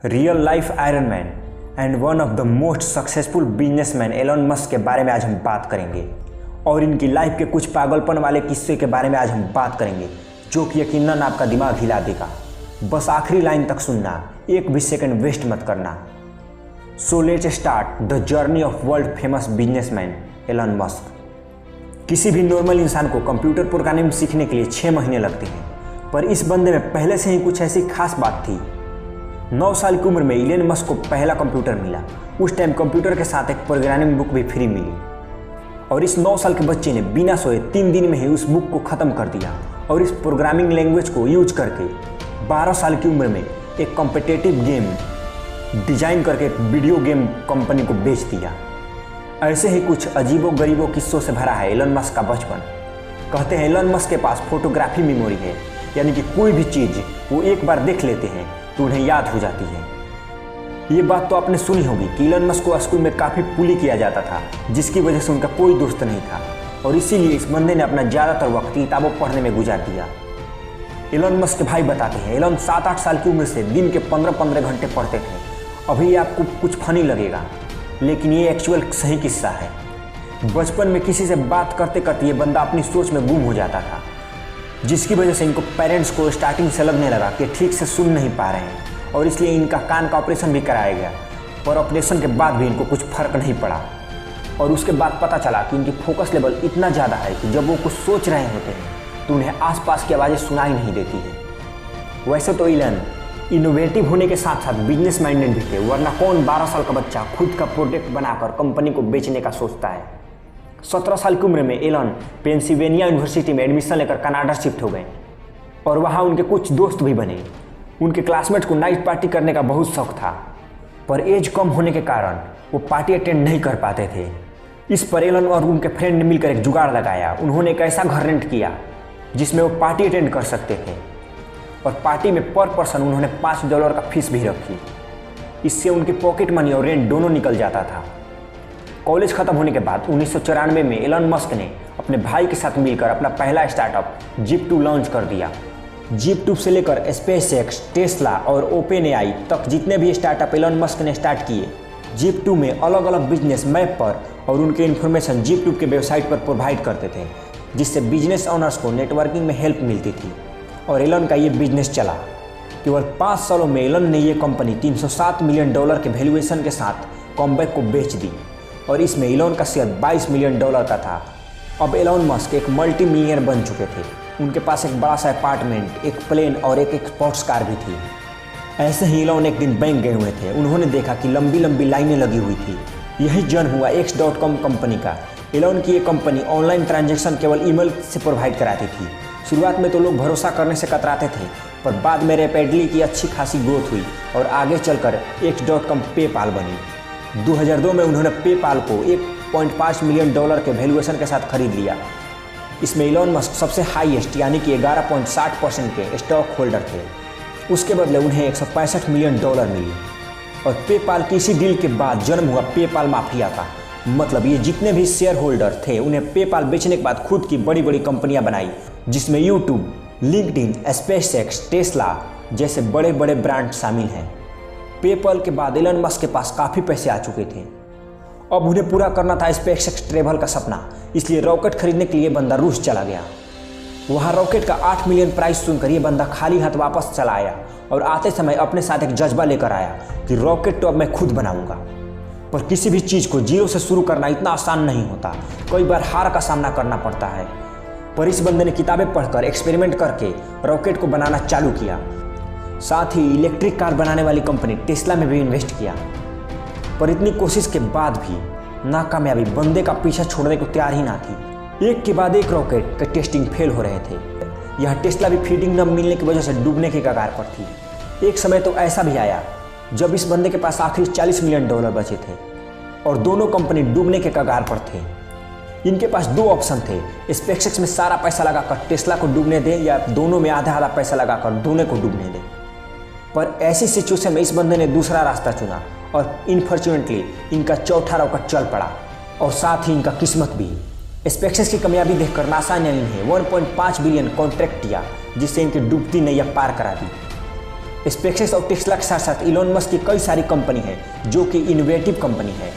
Real life Iron Man and one of the most successful businessman Elon Musk के बारे में आज हम बात करेंगे और इनकी लाइफ के कुछ पागलपन वाले किस्से के बारे में आज हम बात करेंगे जो कि यकीनन आपका दिमाग हिला देगा। बस आखिरी लाइन तक सुनना, एक भी सेकंड वेस्ट मत करना। So let's start the journey of world famous businessman Elon Musk. किसी भी नॉर्मल इंसान को कंप्यूटर प्रोग्रामिंग सीखने के लिए 6 महीने लगते हैं, पर इस बंदे में पहले से ही कुछ ऐसी खास बात थी। 9 साल की उम्र में एलन मस्क को पहला कंप्यूटर मिला। उस टाइम कंप्यूटर के साथ एक प्रोग्रामिंग बुक भी फ्री मिली और इस 9 साल के बच्चे ने बिना सोए 3 दिन में ही उस बुक को ख़त्म कर दिया और इस प्रोग्रामिंग लैंग्वेज को यूज करके 12 साल की उम्र में एक कॉम्पिटिटिव गेम डिजाइन करके एक वीडियो गेम कंपनी को बेच दिया। ऐसे ही कुछ अजीबो गरीबों किस्सों से भरा है एलन मस्क का बचपन। कहते हैं एलन मस्क के पास फोटोग्राफी मेमोरी है, यानी कि कोई भी चीज़ वो एक बार देख लेते हैं तो उन्हें याद हो जाती है। ये बात तो आपने सुनी होगी कि एलन मस्क को स्कूल में काफ़ी बुली किया जाता था, जिसकी वजह से उनका कोई दोस्त नहीं था और इसीलिए इस बंदे ने अपना ज़्यादातर वक्त किताबों पढ़ने में गुजार दिया। एलन मस्क के भाई बताते हैं एलन 7-8 साल की उम्र से दिन के 15-15 घंटे पढ़ते थे। अभी ये आपको कुछ फनी लगेगा, लेकिन ये एक्चुअल सही किस्सा है। बचपन में किसी से बात करते करते ये बंदा अपनी सोच में गुम हो जाता था, जिसकी वजह से इनको पेरेंट्स को स्टार्टिंग से लगने लगा कि ठीक से सुन नहीं पा रहे हैं और इसलिए इनका कान का ऑपरेशन भी कराया गया। पर ऑपरेशन के बाद भी इनको कुछ फर्क नहीं पड़ा और उसके बाद पता चला कि इनकी फोकस लेवल इतना ज़्यादा है कि जब वो कुछ सोच रहे होते हैं तो उन्हें आसपास की आवाज़ें सुनाई नहीं देती है। वैसे तो एलन इनोवेटिव होने के साथ साथ बिजनेस माइंडेड भी थे, वरना कौन 12 साल का बच्चा खुद का प्रोडक्ट बनाकर कंपनी को बेचने का सोचता है। 17 साल की उम्र में एलन पेंसिल्वेनिया यूनिवर्सिटी में एडमिशन लेकर कनाडा शिफ्ट हो गए और वहाँ उनके कुछ दोस्त भी बने। उनके क्लासमेट को नाइट पार्टी करने का बहुत शौक था, पर एज कम होने के कारण वो पार्टी अटेंड नहीं कर पाते थे। इस पर एलन और उनके फ्रेंड ने मिलकर एक जुगाड़ लगाया। उन्होंने एक ऐसा घर रेंट किया जिसमें वो पार्टी अटेंड कर सकते थे और पार्टी में पर पर्सन उन्होंने $5 का फीस भी रखी। इससे उनकी पॉकेट मनी और रेंट दोनों निकल जाता था। कॉलेज खत्म होने के बाद 1994 में एलन मस्क ने अपने भाई के साथ मिलकर अपना पहला स्टार्टअप जीप2 लॉन्च कर दिया। जीप2 से लेकर स्पेसएक्स, टेस्ला और ओपेनएआई तक जितने भी स्टार्टअप एलन मस्क ने स्टार्ट किए, जीप2 में अलग अलग बिजनेस मैप पर और उनके इन्फॉर्मेशन जीप2 के वेबसाइट पर प्रोवाइड करते थे, जिससे बिजनेस ओनर्स को नेटवर्किंग में हेल्प मिलती थी और एलन का ये बिजनेस चला। केवल 5 सालों में एलन ने ये कंपनी $307 मिलियन के वैल्यूएशन के साथ कॉम्बैक को बेच दी और इसमें एलन का शेयर $22 मिलियन का था। अब एलन मस्क एक मल्टी मिलियनर बन चुके थे। उनके पास एक बड़ा सा अपार्टमेंट, एक प्लेन और एक स्पोर्ट्स कार भी थी। ऐसे ही एलन एक दिन बैंक गए हुए थे। उन्होंने देखा कि लंबी लंबी लाइनें लगी हुई थी। यही जन्म हुआ X.com कंपनी का। एलन की ये कंपनी ऑनलाइन ट्रांजैक्शन केवल ईमेल से प्रोवाइड कराती थी। शुरुआत में तो लोग भरोसा करने से कतराते थे, पर बाद में रैपिडली की अच्छी खासी ग्रोथ हुई और आगे चलकर X.com पेपाल बनी। 2002 में उन्होंने पेपाल को $1.5 मिलियन के वैल्यूएशन के साथ खरीद लिया। इसमें एलन मस्क सबसे हाईएस्ट यानी कि 11.60% के स्टॉक होल्डर थे। उसके बदले उन्हें $165 मिलियन मिली और पेपाल की इसी डील के बाद जन्म हुआ पेपाल माफिया का। मतलब ये जितने भी शेयर होल्डर थे उन्हें पेपाल बेचने के बाद खुद की बड़ी बड़ी कंपनियां बनाई, जिसमें यूट्यूब, लिंक्डइन, स्पेसएक्स, टेस्ला जैसे बड़े बड़े ब्रांड शामिल हैं। पेपाल के बाद एलन मस्क के पास काफ़ी पैसे आ चुके थे। अब उन्हें पूरा करना था स्पेसएक्स ट्रैवल का सपना, इसलिए रॉकेट खरीदने के लिए बंदा रूस चला गया। वहाँ रॉकेट का 8 मिलियन प्राइस सुनकर ये बंदा खाली हाथ वापस चला आया और आते समय अपने साथ एक जज्बा लेकर आया कि रॉकेट तो अब मैं खुद बनाऊंगा। पर किसी भी चीज़ को जीरो से शुरू करना इतना आसान नहीं होता, कई बार हार का सामना करना पड़ता है। पर इस बंदे ने किताबें पढ़कर एक्सपेरिमेंट करके रॉकेट को बनाना चालू किया। साथ ही इलेक्ट्रिक कार बनाने वाली कंपनी टेस्ला में भी इन्वेस्ट किया। पर इतनी कोशिश के बाद भी नाकामयाबी बंदे का पीछा छोड़ने को तैयार ही ना थी। एक के बाद एक रॉकेट के टेस्टिंग फेल हो रहे थे। यह टेस्ला भी फीडिंग न मिलने की वजह से डूबने के कगार पर थी। एक समय तो ऐसा भी आया जब इस बंदे के पास आखिरी $40 मिलियन बचे थे और दोनों कंपनी डूबने के कगार पर थे। इनके पास 2 ऑप्शन थे, स्पेसएक्स में सारा पैसा लगाकर टेस्ला को डूबने दें या दोनों में आधा आधा पैसा लगाकर दोनों को डूबने दें। पर ऐसी सिचुएशन में इस बंदे ने दूसरा रास्ता चुना और इनफॉर्चुनेटली इनका चौथा रॉकेट चल पड़ा और साथ ही इनका किस्मत भी। स्पेसएक्स की कामयाबी देखकर नासा ने इन्हें $1.5 बिलियन कॉन्ट्रैक्ट किया, जिससे इनकी डूबती नैया पार करा दी। स्पेसएक्स और टेस्ला के साथ साथ इलॉन मस्क की कई सारी कंपनी है जो कि इनोवेटिव कंपनी है।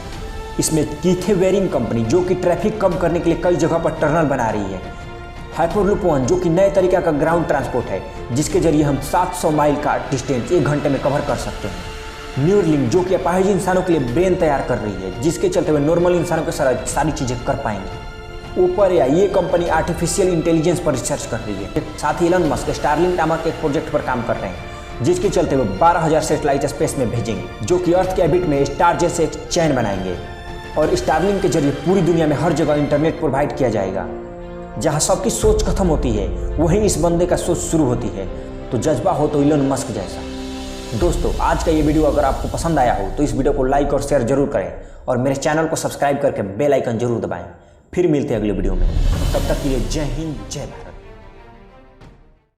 इसमें कीथेवेरिंग कंपनी जो कि ट्रैफिक कम करने के लिए कई जगह पर टनल बना रही है। हाइपरलूप वन जो कि नए तरीका का ग्राउंड ट्रांसपोर्ट है जिसके जरिए हम 700 माइल का डिस्टेंस 1 घंटे में कवर कर सकते हैं। न्यूरलिंक जो कि अपाहिज इंसानों के लिए ब्रेन तैयार कर रही है जिसके चलते हुए नॉर्मल इंसानों के सारी चीज़ें कर पाएंगे। ऊपर या ये कंपनी आर्टिफिशियल इंटेलिजेंस पर रिसर्च कर रही है। साथ ही इलॉन मस्क स्टारलिंक नामक एक प्रोजेक्ट पर काम कर रहे हैं जिसके चलते हुए 12,000 सैटेलाइट स्पेस में भेजेंगे जो कि अर्थ के ऑर्बिट में स्टार जैसे एक चैन बनाएंगे और स्टारलिंक के जरिए पूरी दुनिया में हर जगह इंटरनेट प्रोवाइड किया जाएगा। जहाँ सबकी सोच खत्म होती है वहीं इस बंदे का सोच शुरू होती है। तो जज्बा हो तो इलॉन मस्क जैसा। दोस्तों आज का ये वीडियो अगर आपको पसंद आया हो तो इस वीडियो को लाइक और शेयर जरूर करें और मेरे चैनल को सब्सक्राइब करके बेल आइकन जरूर दबाएं। फिर मिलते हैं अगले वीडियो में, तब तक के लिए जय हिंद जय भारत।